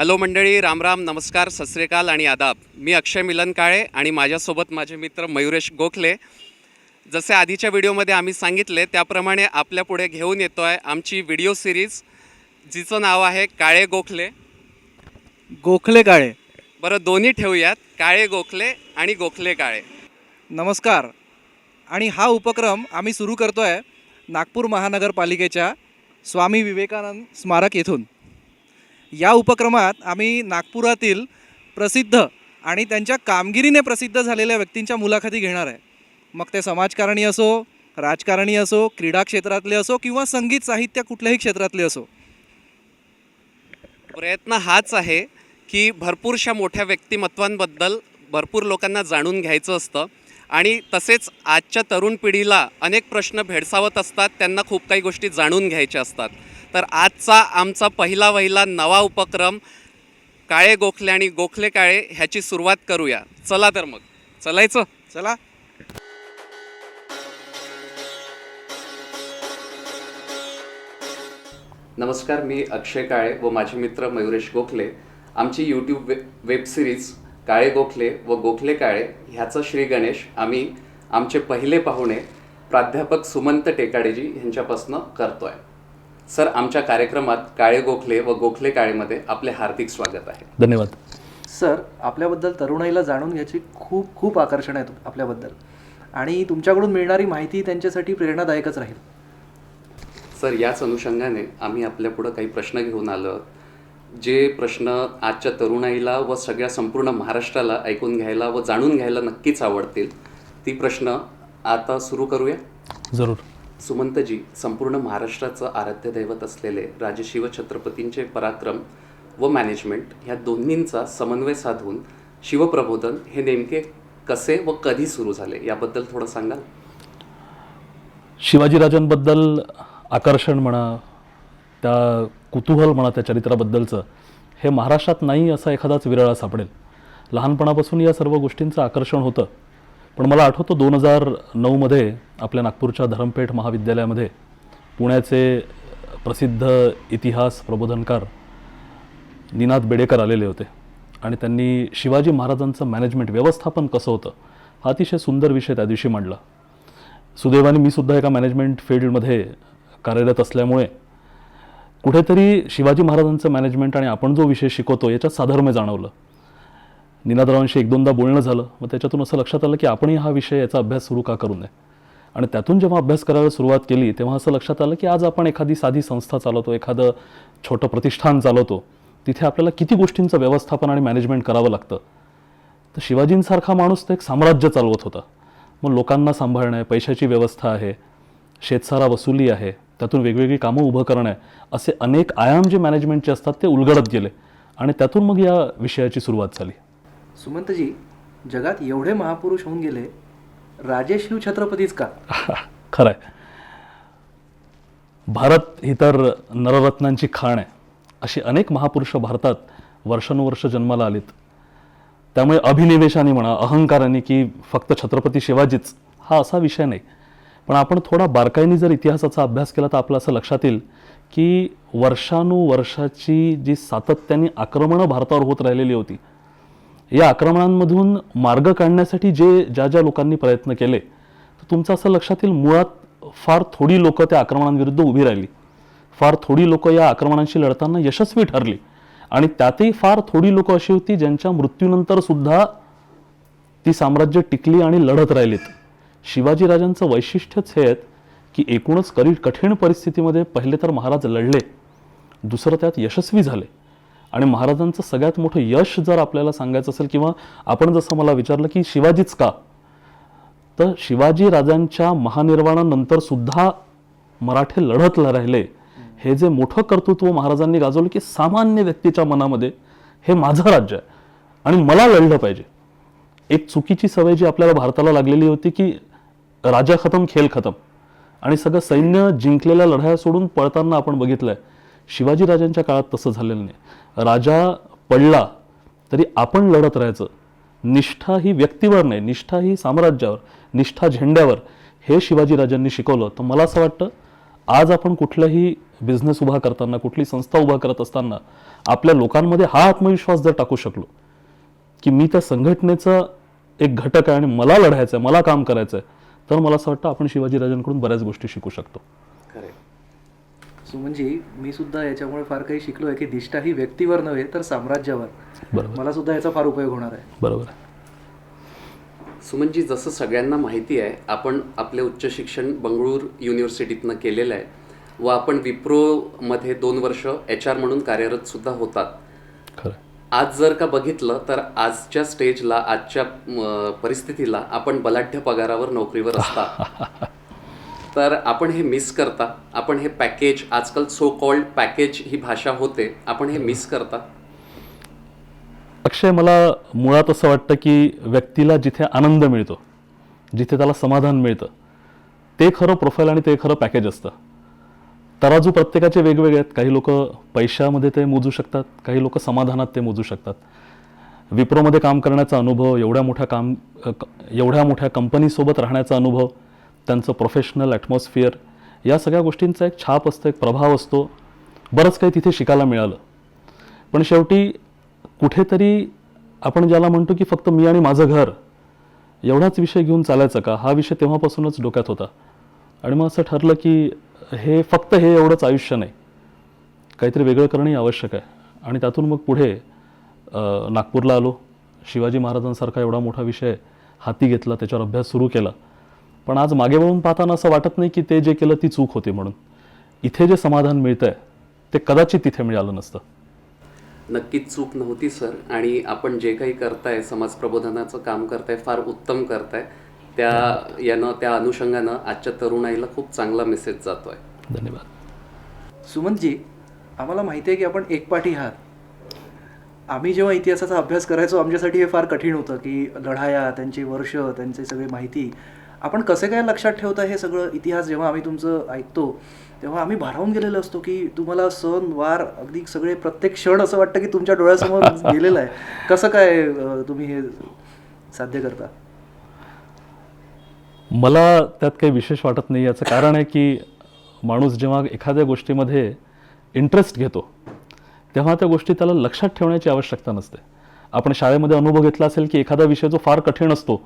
Hello मंडळी, रामराम, नमस्कार, सत श्री अकाल आणि आदाब. मी अक्षय मिलन काळे आणि माझ्यासोबत माझे मित्र मयुरेश गोखले. जसे आधीच्या व्हिडिओमध्ये आम्ही सांगितले त्याप्रमाणे आपल्या पुढे घेऊन येतो आहे आमची व्हिडिओ सिरीज, जिचं नाव आहे काळे गोखले. गोखले काळे. बरं, दोन्ही ठेवूयात, काळे गोखले आणि गोखले काळे. नमस्कार. आणि हा उपक्रम आम्ही सुरू करतो आहे नागपूर महानगरपालिकेच्या स्वामी विवेकानंद स्मारक येथून. या उपक्रमात आम्ही नागपुरातील प्रसिद्ध आणि त्यांच्या कामगिरीने प्रसिद्ध झालेल्या व्यक्तींच्या मुलाखती घेणार आहे. मग ते समाजकारणी असो, राजकारणी असो, क्रीडा क्षेत्रातले असो किंवा संगीत साहित्य कुठल्याही क्षेत्रातले असो. प्रयत्न हाच आहे की भरपूरशा मोठ्या व्यक्तिमत्वांबद्दल भरपूर लोकांना जाणून घ्यायचं असतं आणि तसेच आजच्या तरुण पिढीला अनेक प्रश्न भेडसावत असतात, त्यांना खूप काही गोष्टी जाणून घ्यायच्या असतात. तर आजचा आमचा पहिला नवा उपक्रम काळे गोखले आणि गोखले काळे ह्याची सुरुवात करूया. चला तर मग चलायचं. चला. नमस्कार, मी अक्षय काळे व माझे मित्र मयुरेश गोखले. आमची यूट्यूब वेब सिरीज काळे गोखले व गोखले काळे ह्याचा श्री गणेश आम्ही आमचे पहिले पाहुणे प्राध्यापक सुमंत टेकाडेजी यांच्यापासून करतो आहे. सर, आमच्या कार्यक्रमात काळे गोखले व गोखले काळेमध्ये आपले हार्दिक स्वागत आहे. धन्यवाद. सर, आपल्याबद्दल तरुणाईला जाणून घ्यायची खूप आकर्षण आहे आपल्याबद्दल, आणि तुमच्याकडून मिळणारी माहिती त्यांच्यासाठी प्रेरणादायकच राहील. सर, याच अनुषंगाने आम्ही आपल्यापुढं काही प्रश्न घेऊन आलो. जे प्रश्न आजच्या तरुणाईला व सगळ्या संपूर्ण महाराष्ट्राला ऐकून घ्यायला व जाणून घ्यायला नक्कीच आवडतील. ती प्रश्न आता सुरू करूया. जरूर. सुमंतजी, संपूर्ण महाराष्ट्राचं आराध्य दैवत असलेले राजे शिवछत्रपतींचे पराक्रम व मॅनेजमेंट ह्या दोन्हींचा समन्वय साधून शिवप्रबोधन हे नेमके कसे व कधी सुरू झाले याबद्दल थोडं सांगाल? शिवाजीराजांबद्दल आकर्षण म्हणा, त्या कुतूहल म्हणा, त्या चरित्राबद्दलचं, हे महाराष्ट्रात नाही असा एखादाच विरळा सापडेल. लहानपणापासून या सर्व गोष्टींचं आकर्षण होतं. पण मला आठवतं 2009मध्ये आपल्या नागपूरच्या धरमपेठ महाविद्यालयामध्ये पुण्याचे प्रसिद्ध इतिहास प्रबोधनकार निनाद बेडेकर आलेले होते आणि त्यांनी शिवाजी महाराजांचं मॅनेजमेंट, व्यवस्थापन कसं होतं, हा अतिशय सुंदर विषय त्या दिवशी मांडला. सुदैवाने मी सुद्धा एका मॅनेजमेंट फील्डमध्ये कार्यरत असल्यामुळे कुठेतरी शिवाजी महाराजांचं मॅनेजमेंट आणि आपण जो विषय शिकवतो याच्यात साधर्म्य जाणवलं. निनादरावांशी एक दोनदा बोलणं झालं, मग त्याच्यातून असं लक्षात आलं की आपणही हा विषय, याचा अभ्यास सुरू का करू नये. आणि त्यातून जेव्हा अभ्यास करायला सुरुवात केली तेव्हा असं लक्षात आलं की आज आपण एखादी साधी संस्था चालवतो, एखादं छोटं प्रतिष्ठान चालवतो, तिथे आपल्याला किती गोष्टींचं व्यवस्थापन आणि मॅनेजमेंट करावं लागतं. तर शिवाजींसारखा माणूस तर एक साम्राज्य चालवत होता. मग लोकांना सांभाळणं आहे, पैशाची व्यवस्था आहे, शेतसारा वसुली आहे, त्यातून वेगवेगळी कामं उभं करणं आहे, असे अनेक आयाम जे मॅनेजमेंटचे असतात ते उलगडत गेले आणि त्यातून मग या विषयाची सुरुवात झाली. सुमंतजी, जगात एवढे महापुरुष होऊन गेले, राजे शिवछत्रपतीच का? खरं आहे. भारत ही तर नररत्नांची खाण आहे. अशी अनेक महापुरुष भारतात वर्षानुवर्ष जन्माला आलीत. त्यामुळे अभिनिवेशाने म्हणा, अहंकाराने की फक्त छत्रपती शिवाजीच, हा असा विषय नाही. पण आपण थोडा बारकाईने जर इतिहासाचा अभ्यास केला तर आपलं असं लक्षात येईल की वर्षानुवर्षाची जी सातत्याने आक्रमणं भारतावर होत राहिलेली होती, या आक्रमणांमधून मार्ग काढण्यासाठी ज्या लोकांनी प्रयत्न केले, तर तुमचं असं लक्षात येईल मुळात फार थोडी लोकं त्या आक्रमणांविरुद्ध उभी राहिली, फार थोडी लोकं या आक्रमणांशी लढताना यशस्वी ठरली आणि त्यातही फार थोडी लोकं अशी होती ज्यांच्या मृत्यूनंतर सुद्धा ती साम्राज्य टिकली आणि लढत राहिलीत. शिवाजीराजांचं वैशिष्ट्यच हे आहेत की एकूणच कठीण परिस्थितीमध्ये पहिले तर महाराज लढले, दुसरं त्यात यशस्वी झाले. आणि महाराजांचं सगळ्यात मोठं यश जर आपल्याला सांगायचं असेल, किंवा आपण जसं मला विचारलं की शिवाजीच का, तर शिवाजीराजांच्या महानिर्वाणानंतर सुद्धा मराठे लढत राहिले. हे जे मोठं कर्तृत्व महाराजांनी गाजवलं की सामान्य व्यक्तीच्या मनामध्ये हे माझं राज्य आहे आणि मला लढलं पाहिजे. एक चुकीची सवय जी आपल्याला भारताला लागलेली होती की राजा खतम खेळ खतम, आणि सगळं सैन्य जिंकलेल्या लढाया सोडून पळताना आपण बघितलंय. शिवाजीराजांच्या काळात तसं झालेलं नाही. राजा पडला तरी आपण लढत राहायचं. निष्ठा ही व्यक्तीवर नाही, निष्ठा ही साम्राज्यावर, निष्ठा झेंड्यावर, हे शिवाजीराजांनी शिकवलं. तर मला असं वाटतं आज आपण कुठलाही बिझनेस उभा करताना, कुठली संस्था उभा करत असताना आपल्या लोकांमध्ये हा आत्मविश्वास जर टाकू शकलो की मी त्या संघटनेचा एक घटक आहे आणि मला लढायचं आहे, मला काम करायचं आहे, तर मला असं वाटतं आपण शिवाजीराजांकडून बऱ्याच गोष्टी शिकू शकतो. खरे सुमनजी, मी सुद्धा याच्यामुळे फार काही शिकलो आहे की निष्ठा ही व्यक्तीवर नव्हे तर साम्राज्यावर. बरोबर. मला सुद्धा याचा फार उपयोग होणार आहे. बरोबर. सुमनजी, जसं सगळ्यांना माहिती आहे, आपण आपले उच्च शिक्षण बंगळूर युनिव्हर्सिटीतनं केलेलं आहे व आपण विप्रोमध्ये 2 वर्ष HR म्हणून कार्यरत सुद्धा होतात. खरं. आज जर का बघितलं तर आजच्या स्टेजला, आजच्या परिस्थितीला आपण बलाढ्य पगारावर नोकरीवर असता. तर आपण हे मिस करता, आपण हे पॅकेज, आजकाल सो कॉल्ड पॅकेज ही भाषा होते, आपण हे मिस करता. अक्षय, मला मुळात असं वाटतं की व्यक्तीला जिथे आनंद मिळतो, जिथे त्याला समाधान मिळतं, ते खरं प्रोफाईल आणि ते खरं पॅकेज असतं. तराजू प्रत्येकाचे वेगवेगळे आहेत. काही लोक पैशामध्ये ते मोजू शकतात, काही लोक समाधानात ते मोजू शकतात. विप्रोमध्ये काम करण्याचा अनुभव, एवढ्या मोठ्या कंपनीसोबत राहण्याचा अनुभव, त्यांचं प्रोफेशनल ॲटमॉस्फिअर, या सगळ्या गोष्टींचा एक छाप असतं, एक प्रभाव असतो. बरंच काही तिथे शिकायला मिळालं. पण शेवटी कुठेतरी आपण ज्याला म्हणतो की फक्त मी आणि माझं घर एवढाच विषय घेऊन चालायचं का, हा विषय तेव्हापासूनच डोक्यात होता. आणि मग असं ठरलं की हे एवढंच आयुष्य नाही, काहीतरी वेगळं करणंही आवश्यक आहे. आणि त्यातून मग पुढे नागपूरला आलो. शिवाजी महाराजांसारखा एवढा मोठा विषय हाती घेतला, त्याच्यावर अभ्यास सुरू केला. पण आज मागे वळून पाहताना असं वाटत नाही की ते जे केलं ती चूक होती म्हणून. इथे जे समाधान मिळतं आहे ते कदाचित तिथे मिळालं नसतं. नक्कीच चूक नव्हती सर. आणि आपण जे काही करताय, समाज प्रबोधनाचं काम करताय, फार उत्तम करताय. त्या अनुषंगानं आजच्या तरुणाईला खूप चांगला मेसेज जातोय. धन्यवाद. सुमनजी, आम्हाला माहिती आहे की आपण एकपाठी आहात. आम्ही जेव्हा इतिहासाचा अभ्यास करायचो आमच्यासाठी हे फार कठीण होतं की लढाया, त्यांची वर्ष, त्यांची सगळी माहिती आपण कसे काय लक्षात ठेवता. हे सगळं इतिहास जेव्हा आम्ही तुमचं ऐकतो तेव्हा आम्ही भारावून गेलेलो असतो की तुम्हाला सण वार अगदी सगळे प्रत्येक क्षण असं वाटतं की तुमच्या डोळ्यासमोर गेलेलं आहे. कसं काय तुम्ही हे साध्य करता? मला त्यात काही विशेष वाटत नाही. याचं कारण आहे की माणूस जेव्हा एखाद्या गोष्टीमध्ये इंटरेस्ट घेतो तेव्हा त्या गोष्टी त्याला लक्षात ठेवण्याची आवश्यकता नसते. आपण शाळेमध्ये अनुभव घेतला असेल की एखादा विषय जो फार कठीण असतो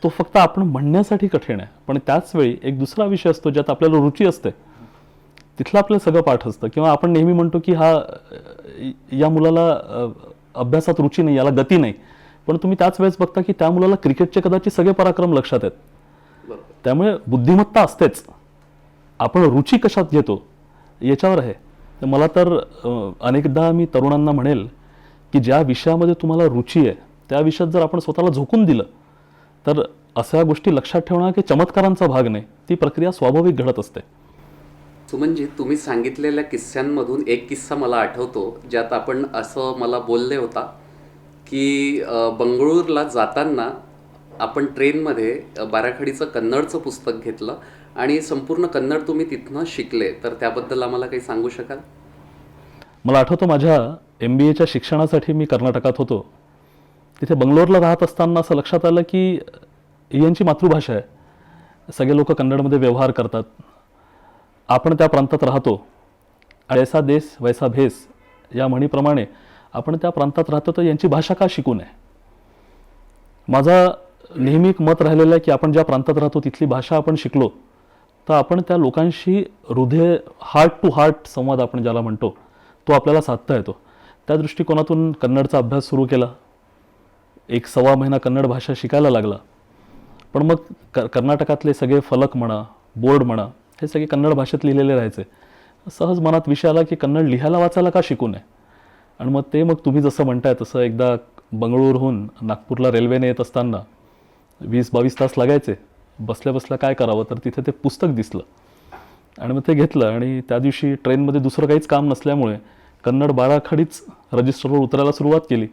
तो फक्त आपण म्हणण्यासाठी कठीण आहे, पण त्याच वेळी एक दुसरा विषय असतो ज्यात आपल्याला रुची असते, तिथलं आपलं सगळं पाठ असतं. किंवा आपण नेहमी म्हणतो की या मुलाला अभ्यासात रुची नाही, याला गती नाही, पण तुम्ही त्याच वेळेस बघता की त्या मुलाला क्रिकेटचे कदाचित सगळे पराक्रम लक्षात आहेत. त्यामुळे बुद्धिमत्ता असतेच, आपण रुची कशात घेतो याच्यावर आहे. तर मला तर अनेकदा मी तरुणांना म्हणेल की ज्या विषयामध्ये तुम्हाला रुची आहे त्या विषयात जर आपण स्वतःला झोकून दिलं तर अशा गोष्टी लक्षात ठेवणं की चमत्कारांचा भाग नाही, ती प्रक्रिया स्वाभाविक घडत असते. सुमनजी, तुम्ही सांगितलेल्या किस्स्यांमधून एक किस्सा मला आठवतो, ज्यात आपण असं मला बोलले होता की बंगळूरला जाताना आपण ट्रेनमध्ये बाराखडीचं कन्नडचं पुस्तक घेतलं आणि संपूर्ण कन्नड तुम्ही तिथनं शिकले. तर त्याबद्दल आम्हाला काही सांगू शकाल? मला आठवतं माझ्या MBAच्या शिक्षणासाठी मी कर्नाटकात होतो. तिथे बंगलोरला राहत असताना असं लक्षात आलं की ही यांची मातृभाषा आहे, सगळे लोक कन्नडमध्ये व्यवहार करतात, आपण त्या प्रांतात राहतो, ऐसा देश वैसा भेस या म्हणीप्रमाणे आपण त्या प्रांतात राहतो, तर यांची भाषा का शिकू नये. माझा नेहमी एक मत राहिलेलं आहे की आपण ज्या प्रांतात राहतो तिथली भाषा आपण शिकलो तर आपण त्या लोकांशी हार्ट टू हार्ट संवाद आपण ज्याला म्हणतो तो आपल्याला साधता येतो. त्या दृष्टिकोनातून कन्नडचा अभ्यास सुरू केला. 1-1.25 महिना कन्नड भाषा शिकायला लागला. पण मग कर्नाटकातले सगळे फलक म्हणा, बोर्ड म्हणा, हे सगळे कन्नड भाषेत लिहिलेले राहायचे. सहज मनात विषय आला की कन्नड लिहायला वाचायला का शिकू नये. आणि मग तुम्ही जसं म्हणताय तसं एकदा बंगळूरहून नागपूरला रेल्वेने येत असताना 20-22 तास लागायचे. बसल्या बसल्या काय करावं, तर तिथे ते पुस्तक दिसलं आणि मग ते घेतलं. आणि त्या दिवशी ट्रेनमध्ये दुसरं काहीच काम नसल्यामुळे कन्नड बाराखडीच रजिस्टरवर उतरायला सुरुवात केली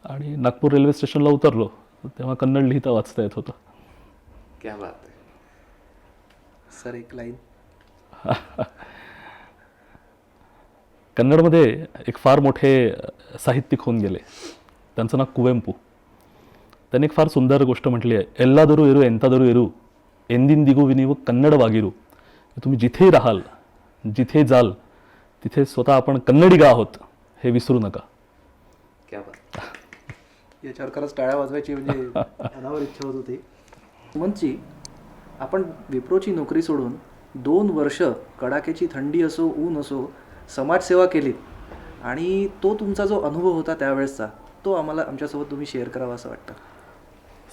आणि नागपूर रेल्वे स्टेशनला उतरलो तेव्हा कन्नड लिहिता वाचता येत होतं. क्या बात आहे सर, एक लाईन. कन्नडमध्ये एक फार मोठे साहित्यिक होऊन गेले, त्यांचं नाव कुवेंपू. त्यांनी एक फार सुंदर गोष्ट म्हटली आहे, एल्लादरू एरू एंतादरू एरू एंदिंदिगू विनिवू कन्नड वागिरू. तुम्ही जिथेही राहाल, जिथे जाल, तिथे स्वतः आपण कन्नडिगा आहोत हे विसरू नका. क्या बात. याच्यावर खरंच टाळ्या वाजवायची म्हणजे अनावर इच्छा होत होती. सुमंतजी, आपण विप्रोची नोकरी सोडून 2 वर्ष कडाक्याची थंडी असो ऊन असो समाजसेवा केलीत आणि तो तुमचा जो अनुभव होता त्यावेळेसचा तो आम्हाला आमच्यासोबत तुम्ही शेअर करावा असं वाटतं.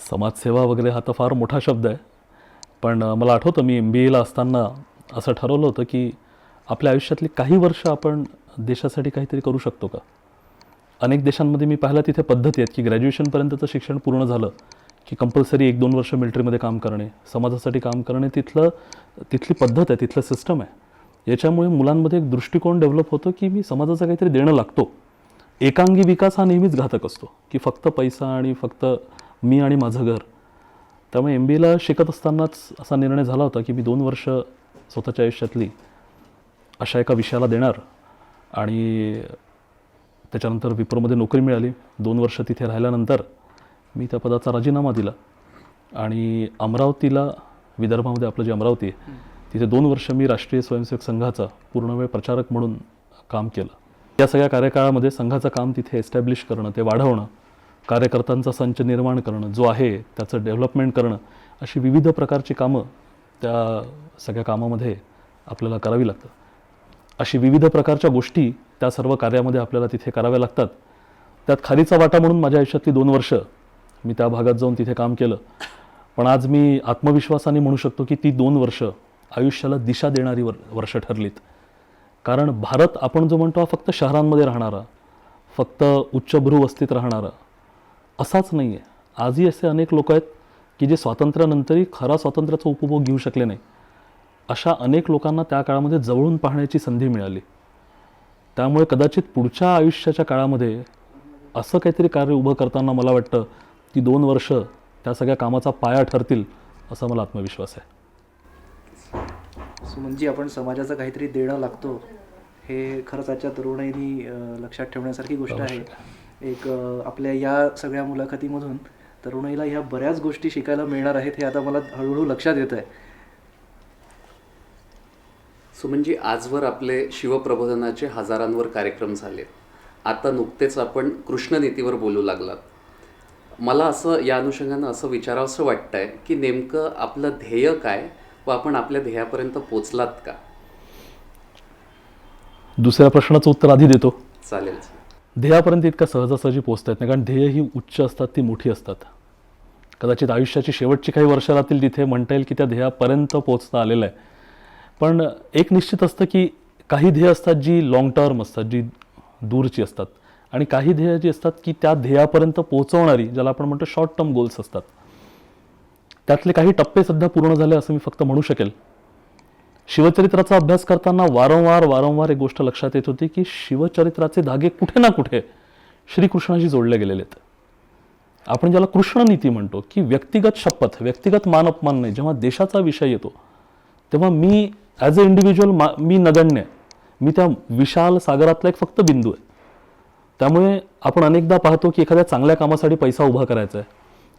समाजसेवा वगैरे हा तर फार मोठा शब्द आहे, पण मला आठवतं मी MBAला असताना असं ठरवलं होतं की आपल्या आयुष्यातली काही वर्ष आपण देशासाठी काहीतरी करू शकतो का. अनेक देशांमध्ये मी पाहिलं तिथे पद्धती आहेत की ग्रॅज्युएशनपर्यंतचं शिक्षण पूर्ण झालं की कंपल्सरी 1-2 वर्ष मिलिटरीमध्ये काम करणे, समाजासाठी काम करणे, तिथली पद्धत आहे, तिथलं सिस्टम आहे. याच्यामुळे मुलांमध्ये एक दृष्टिकोन डेव्हलप होतो की मी समाजाचं काहीतरी देणं लागतो. एकांगी विकास हा नेहमीच घातक असतो की फक्त पैसा आणि फक्त मी आणि माझं घर. त्यामुळे MBAला शिकत असतानाच असा निर्णय झाला होता की मी 2 वर्ष स्वतःच्या आयुष्यातली अशा एका विषयाला देणार आणि त्याच्यानंतर विप्रोमध्ये नोकरी मिळाली. 2 वर्ष तिथे राहिल्यानंतर मी त्या पदाचा राजीनामा दिला आणि अमरावतीला, विदर्भामध्ये आपलं जे अमरावती आहे, तिथे 2 वर्ष मी राष्ट्रीय स्वयंसेवक संघाचा पूर्णवेळ प्रचारक म्हणून काम केलं. या सगळ्या कार्यकाळामध्ये संघाचं काम तिथे एस्टॅब्लिश करणं, ते वाढवणं, कार्यकर्त्यांचा संच निर्माण करणं, जो आहे त्याचं डेव्हलपमेंट करणं, अशी विविध प्रकारची कामं त्या सगळ्या कामामध्ये आपल्याला करावी लागतात. अशी विविध प्रकारच्या गोष्टी त्या सर्व कार्यामध्ये आपल्याला तिथे कराव्या लागतात. त्यात खारीचा वाटा म्हणून माझ्या आयुष्यातली 2 वर्ष मी त्या भागात जाऊन तिथे काम केलं. पण आज मी आत्मविश्वासाने म्हणू शकतो की ती 2 वर्ष आयुष्याला दिशा देणारी वर्ष ठरलीत. कारण भारत आपण जो म्हणतो हा फक्त शहरांमध्ये राहणारा, फक्त उच्चभ्रू वस्तीत राहणारा असाच नाही आहे. आजही असे अनेक लोक आहेत की जे स्वातंत्र्यानंतरही खरा स्वातंत्र्याचा उपभोग घेऊ शकले नाही. अशा अनेक लोकांना त्या काळामध्ये जवळून पाहण्याची संधी मिळाली. त्यामुळे कदाचित पुढच्या आयुष्याच्या काळामध्ये असं काहीतरी कार्य उभं करताना मला वाटतं की 2 वर्ष त्या सगळ्या कामाचा पाया ठरतील असा मला आत्मविश्वास आहे. सुमनजी, आपण समाजाचं काहीतरी देणं लागतो हे खरंच आजच्या तरुणाईनी लक्षात ठेवण्यासारखी गोष्ट आहे. एक आपल्या या सगळ्या मुलाखतीमधून तरुणाईला ह्या बऱ्याच गोष्टी शिकायला मिळणार आहेत हे आता मला हळूहळू लक्षात येत आहे. सुमनजी, आजवर आपले शिवप्रबोधनाचे हजारांवर कार्यक्रम झाले. आता नुकतेच आपण कृष्णनीतीवर बोलू लागलात. मला असं या अनुषंगानं असं विचारावंसं वाटतंय की नेमकं आपलं ध्येय काय व आपण आपल्या ध्येयापर्यंत पोचलात का. दुसऱ्या प्रश्नाचं उत्तर आधी देतो. चालेल. ध्येयापर्यंत इतका सहजासहजी पोचता येत नाही, कारण ध्येय ही उच्च असतात, ती मोठी असतात. कदाचित आयुष्याची शेवटची काही वर्ष राहतील तिथे म्हणता येईल की त्या ध्येयापर्यंत पोचता आलेलं आहे. पण एक निश्चित असतं की काही ध्येय असतात जी लाँग टर्म असतात, जी दूरची असतात, आणि काही ध्येय जी असतात की त्या ध्येयापर्यंत पोहोचवणारी, ज्याला आपण म्हणतो शॉर्ट टर्म गोल्स असतात. त्यातले काही टप्पे सध्या पूर्ण झाले असं मी फक्त म्हणू शकेल. शिवचरित्राचा अभ्यास करताना वारंवार एक गोष्ट लक्षात येत होती की शिवचरित्राचे धागे कुठे ना कुठे श्रीकृष्णाशी जोडले गेलेले आहेत. आपण ज्याला कृष्णनीती म्हणतो की व्यक्तिगत शपथ, व्यक्तिगत मान अपमान नाही, जेव्हा देशाचा विषय येतो तेव्हा मी ॲज अ इंडिव्हिज्युअल मी नगण्य आहे. मी त्या विशाल सागरातला एक फक्त बिंदू आहे. त्यामुळे आपण अनेकदा पाहतो की एखाद्या चांगल्या कामासाठी पैसा उभा करायचा आहे,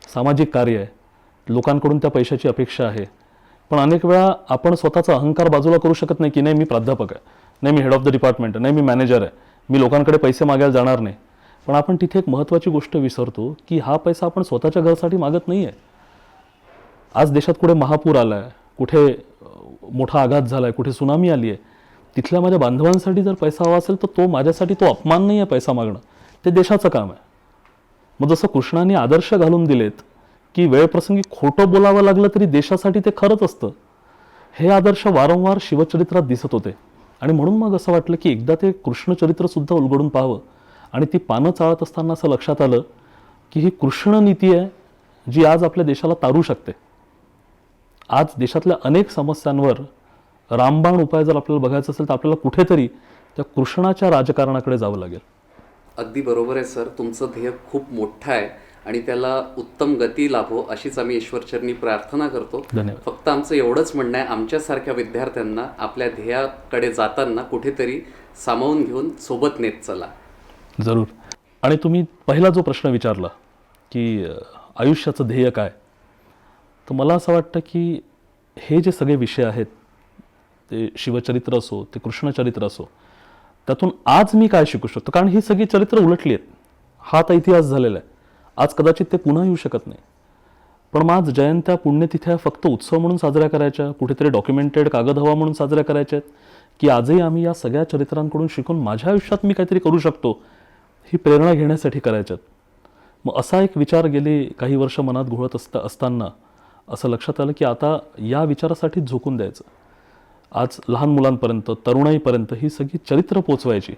सामाजिक कार्य आहे, लोकांकडून त्या पैशाची अपेक्षा आहे. पण अनेक वेळा आपण स्वतःचा अहंकार बाजूला करू शकत नाही की नाही मी प्राध्यापक आहे, नाही मी हेड ऑफ द डिपार्टमेंट आहे, नाही मी मॅनेजर आहे, मी लोकांकडे पैसे मागायला जाणार नाही. पण आपण तिथे एक महत्त्वाची गोष्ट विसरतो की हा पैसा आपण स्वतःच्या घरासाठी मागत नाही आहे. आज देशात कुठे महापूर आला आहे, कुठे मोठा आघात झाला आहे, कुठे सुनामी आली आहे, तिथल्या माझ्या बांधवांसाठी जर पैसा हवा असेल तर तो माझ्यासाठी तो अपमान नाही आहे पैसा मागणं, ते देशाचं काम आहे. मग जसं कृष्णाने आदर्श घालून दिलेत की वेळप्रसंगी खोटं बोलावं लागलं तरी देशासाठी ते खरंच असतं, हे आदर्श वारंवार शिवचरित्रात दिसत होते. आणि म्हणून मग असं वाटलं की एकदा ते कृष्णचरित्रसुद्धा उलगडून पाहावं. आणि ती पानं चाळत असताना असं लक्षात आलं की ही कृष्णनीती आहे जी आज आपल्या देशाला तारू शकते. आज देशातल्या अनेक समस्यांवर रामबाण उपाय जर आपल्याला बघायचा असेल तर आपल्याला कुठेतरी त्या कृष्णाच्या राजकारणाकडे जावं लागेल. अगदी बरोबर आहे सर. तुमचं ध्येय खूप मोठं आहे आणि त्याला उत्तम गती लाभो अशीच आम्ही ईश्वरचरणी प्रार्थना करतो. धन्यवाद. फक्त आमचं एवढंच म्हणणं आहे, आमच्यासारख्या विद्यार्थ्यांना आपल्या ध्येयाकडे जाताना कुठेतरी सामावून घेऊन सोबत नेत चला. जरूर. आणि तुम्ही पहिला जो प्रश्न विचारला की आयुष्याचं ध्येय काय, तर मला असं वाटतं की हे जे सगळे विषय आहेत ते शिवचरित्र असो, ते कृष्णचरित्र असो, त्यातून आज मी काय शिकू शकतो? कारण ही सगळी चरित्र उलटली आहेत. हा आता इतिहास झालेला आहे. आज कदाचित ते पुन्हा येऊ शकत नाही. पण मग आज जयंत्या, पुण्यतिथ्या फक्त उत्सव म्हणून साजऱ्या करायच्या, कुठेतरी डॉक्युमेंटेड कागद हवा म्हणून साजऱ्या करायच्या आहेत, की आजही आम्ही या सगळ्या चरित्रांकडून शिकून माझ्या आयुष्यात मी काहीतरी करू शकतो ही प्रेरणा घेण्यासाठी करायच्यात. मग असा एक विचार गेली काही वर्ष मनात घोळत असताना असं लक्षात आलं की आता या विचारासाठी झोकून द्यायचं. आज लहान मुलांपर्यंत, तरुणाईपर्यंत ही सगळी चरित्र पोचवायची.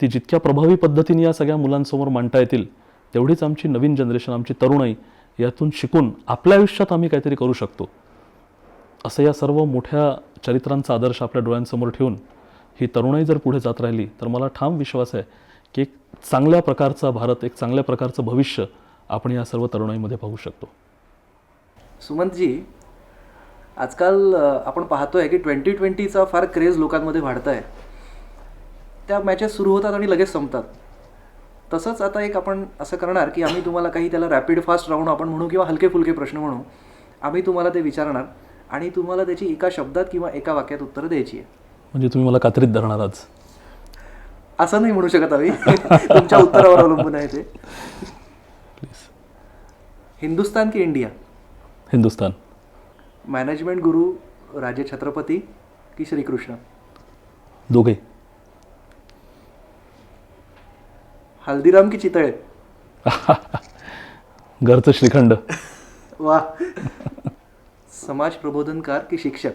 ती जितक्या प्रभावी पद्धतीने या सगळ्या मुलांसमोर मांडता येतील तेवढीच आमची नवीन जनरेशन, आमची तरुणाई यातून शिकून आपल्या आयुष्यात आम्ही काहीतरी करू शकतो. असं या सर्व मोठ्या चरित्रांचा आदर्श आपल्या डोळ्यांसमोर ठेवून ही तरुणाई जर पुढे जात राहिली तर मला ठाम विश्वास आहे की एक चांगल्या प्रकारचा भारत, एक चांगल्या प्रकारचं भविष्य आपण या सर्व तरुणाईमध्ये पाहू शकतो. सुमंतजी, आजकाल आपण पाहतोय की 2020चा फार क्रेज लोकांमध्ये वाढत आहे. त्या मॅचेस सुरू होतात आणि लगेच संपतात. तसंच आता एक आपण असं करणार की आम्ही तुम्हाला काही त्याला रॅपिड फास्ट राऊंड आपण म्हणू किंवा हलके फुलके प्रश्न म्हणू, आम्ही तुम्हाला ते विचारणार आणि तुम्हाला त्याची एका शब्दात किंवा एका वाक्यात उत्तरं द्यायची आहे. म्हणजे तुम्ही मला कात्रीत धरणार आज? असं नाही म्हणू शकत आम्ही. तुमच्या उत्तरावर अवलंबून आहे ते. हिंदुस्तान की इंडिया? हिंदुस्तान. मॅनेजमेंट गुरु राजे छत्रपती की श्रीकृष्ण? दोघे. हल्दीराम की चितळे? घरचं श्रीखंड. वा. समाज प्रबोधनकार की शिक्षक?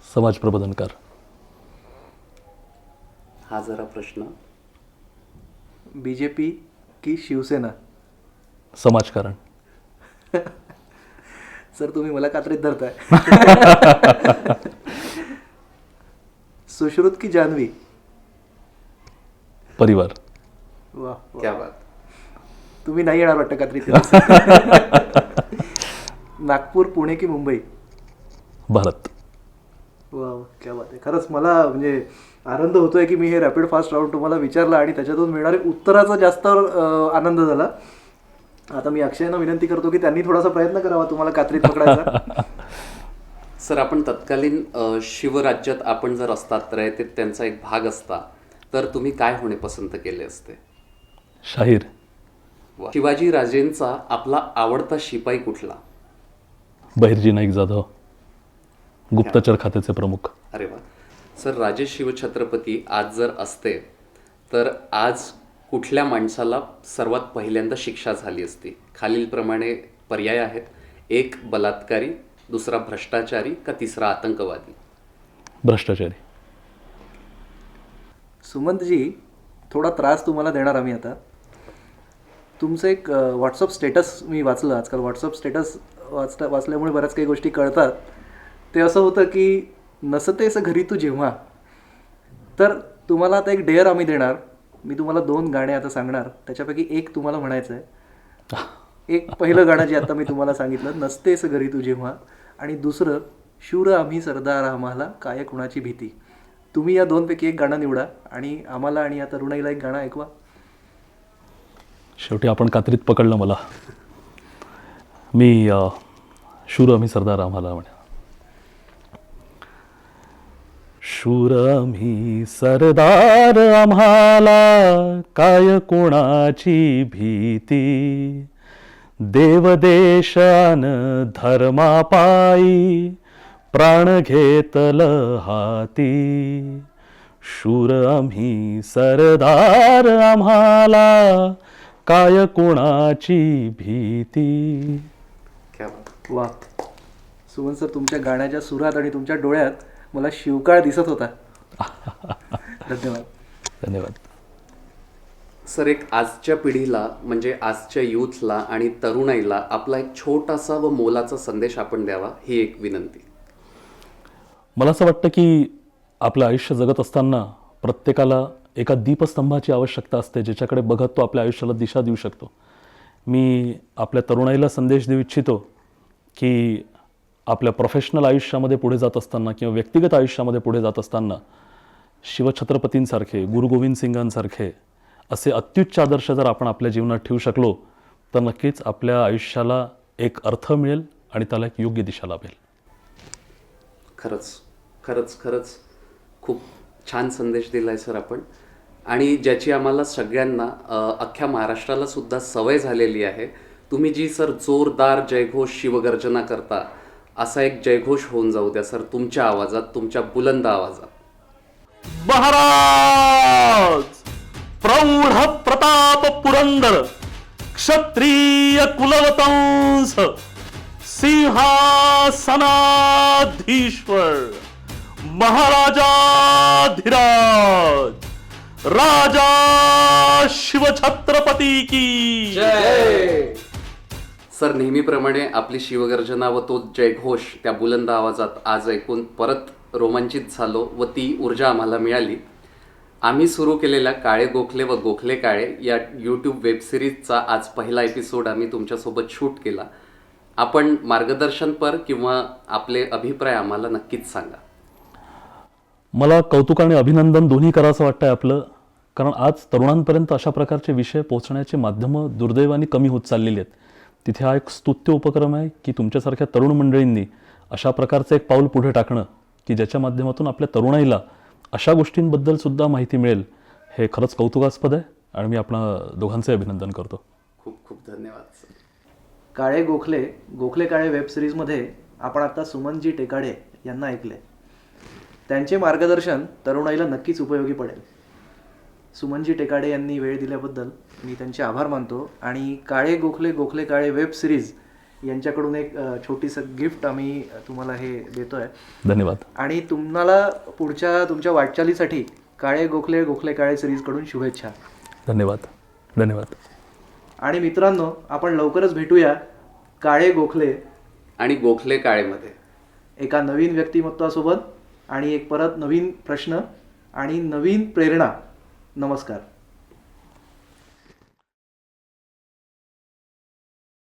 समाज प्रबोधनकार. हा जरा प्रश्न. बीजेपी की शिवसेना? समाजकारण. सर, तुम्ही मला कात्रीत धरताय. सुश्रुत की जान्हवी? परिवार. वा, क्या बात. तुम्ही नाही येणार वाटतं कात्रीत. नागपूर, पुणे की मुंबई? भारत. वा, क्या बात आहे. खरंच मला म्हणजे आनंद होतोय की मी हे रॅपिड फास्ट राऊंड तुम्हाला विचारलं आणि त्याच्यातून मिळणारे उत्तराचा जास्त आनंद झाला. आता मी अक्षयना विनंती करतो की त्यांनी थोडासा प्रयत्न करावा तुम्हाला कात्रीत पकडायचा. सर, आपण तत्कालीन शिवराज्यात आपण जर असतात तर ते त्यांचा एक भाग असता तर तुम्ही काय होणे पसंत केले असते? शाहीर. वा. शिवाजी राजेंचा आपला आवडता शिपाई कुठला? बहिर्जी नाईक जाधव, गुप्तचर खात्याचे प्रमुख. अरे वा. सर, राजे शिवछत्रपती आज जर असते तर आज कुठल्या माणसाला सर्वात पहिल्यांदा शिक्षा झाली असती? खालीलप्रमाणे पर्याय आहेत. एक बलात्कारी, दुसरा भ्रष्टाचारी का तिसरा आतंकवादी? भ्रष्टाचारी. सुमंतजी, थोडा त्रास तुम्हाला देणार आम्ही आता. तुमचं एक व्हॉट्सअप स्टेटस मी वाचलं. आजकाल व्हॉट्सअप स्टेटस वाचल्यामुळे बऱ्याच काही गोष्टी कळतात. ते असं होतं की नसतेस घरी तू जेव्हा. तर तुम्हाला आता एक डेअर आम्ही देणार. मी तुम्हाला 2 गाणे आता सांगणार, त्याच्यापैकी एक तुम्हाला म्हणायचं आहे. एक पहिलं गाणं जे आता मी तुम्हाला सांगितलं, नसतेस घरी तू जेव्हा, आणि दुसरं, शूर आम्ही सरदार आम्हाला काय कुणाची भीती. तुम्ही या 2 पैकी एक गाणं निवडा आणि आम्हाला आणि या तरुणाईला एक गाणं ऐकवा. शेवटी आपण कात्रीत पकडलं मला. मी शूर आम्ही सरदार आम्हाला म्हणे. शूर आम्ही सरदार आम्हाला काय कोणाची भीती. देवदेशान धर्मापायी प्राण घेतल हाती. शूर आम्ही सरदार आम्हाला काय कोणाची भीती. क्या बात. वा. सुमन सर, तुमच्या गाण्याच्या सुरात आणि तुमच्या डोळ्यात मला शिवकाळ दिसत होता. धन्यवाद. धन्यवाद. सर, एक आजच्या पिढीला म्हणजे आजच्या यूथला आणि तरुणाईला आपला एक छोटासा व मोलाचा संदेश आपण द्यावा, ही एक विनंती. मला असं वाटतं की आपलं आयुष्य जगत असताना प्रत्येकाला एका दीपस्तंभाची आवश्यकता असते ज्याच्याकडे बघत तो आपल्या आयुष्याला दिशा देऊ शकतो. मी आपल्या तरुणाईला संदेश देऊ इच्छितो की आपल्या प्रोफेशनल आयुष्यामध्ये पुढे जात असताना किंवा व्यक्तिगत आयुष्यामध्ये पुढे जात असताना शिवछत्रपतींसारखे, गुरु गोविंद सिंगांसारखे असे अत्युच्च आदर्श जर आपण आपल्या जीवनात ठेवू शकलो तर नक्कीच आपल्या आयुष्याला एक अर्थ मिळेल आणि त्याला एक योग्य दिशा लाभेल. खरंच खरंच खरंच खूप छान संदेश दिला आहे सर आपण, आणि ज्याची आम्हाला सगळ्यांना अख्ख्या महाराष्ट्राला सुद्धा सवय झालेली आहे. तुम्ही जी सर जोरदार जयघोष शिवगर्जना करता, असा एक जयघोष होऊन जाऊ द्या सर तुमच्या आवाजात, तुमच्या बुलंद आवाजात. महाराज प्रौढ प्रताप पुरंदर क्षत्रिय कुलवतंस सिंहासनाधीश्वर महाराजाधिराज राजा शिवछत्रपती की जय. सर नेहमीप्रमाणे आपली शिवगर्जना व तो जयघोष त्या बुलंद आवाजात आज ऐकून परत रोमांचित झालो व ती ऊर्जा आम्हाला मिळाली. आम्ही सुरू केलेल्या काळे गोखले व गोखले काळे या यूट्यूब वेबसिरीजचा आज पहिला एपिसोड आम्ही तुमच्यासोबत शूट केला. आपण मार्गदर्शनपर किंवा आपले अभिप्राय आम्हाला नक्कीच सांगा. मला कौतुक आणि अभिनंदन दोन्ही करावंसं वाटतंय आपलं, कारण आज तरुणांपर्यंत अशा प्रकारचे विषय पोहोचण्याची माध्यमं दुर्दैवाने कमी होत चाललेली आहेत. तिथे हा एक स्तुत्य उपक्रम आहे की तुमच्यासारख्या तरुण मंडळींनी अशा प्रकारचं एक पाऊल पुढे टाकणं की ज्याच्या माध्यमातून आपल्या तरुणाईला अशा गोष्टींबद्दल सुद्धा माहिती मिळेल. हे खरंच कौतुकास्पद आहे आणि मी आपणा दोघांचे अभिनंदन करतो. खूप खूप धन्यवाद सर. काळे गोखले गोखले काळे वेब सिरीजमध्ये आपण आता सुमनजी टेकाडे यांना ऐकले. त्यांचे मार्गदर्शन तरुणाईला नक्कीच उपयोगी पडेल. सुमनजी टेकाडे यांनी वेळ दिल्याबद्दल मी त्यांचे आभार मानतो. आणि काळे गोखले गोखले काळे वेब सिरीज यांच्याकडून एक छोटीसं गिफ्ट आम्ही तुम्हाला हे देतो आहे. धन्यवाद. आणि तुम्हाला पुढच्या तुमच्या वाटचालीसाठी काळे गोखले गोखले काळे सिरीजकडून शुभेच्छा. धन्यवाद. धन्यवाद. आणि मित्रांनो, आपण लवकरच भेटूया काळे गोखले आणि गोखले काळेमध्ये एका नवीन व्यक्तिमत्वासोबत आणि एक परत नवीन प्रश्न आणि नवीन प्रेरणा. नमस्कार.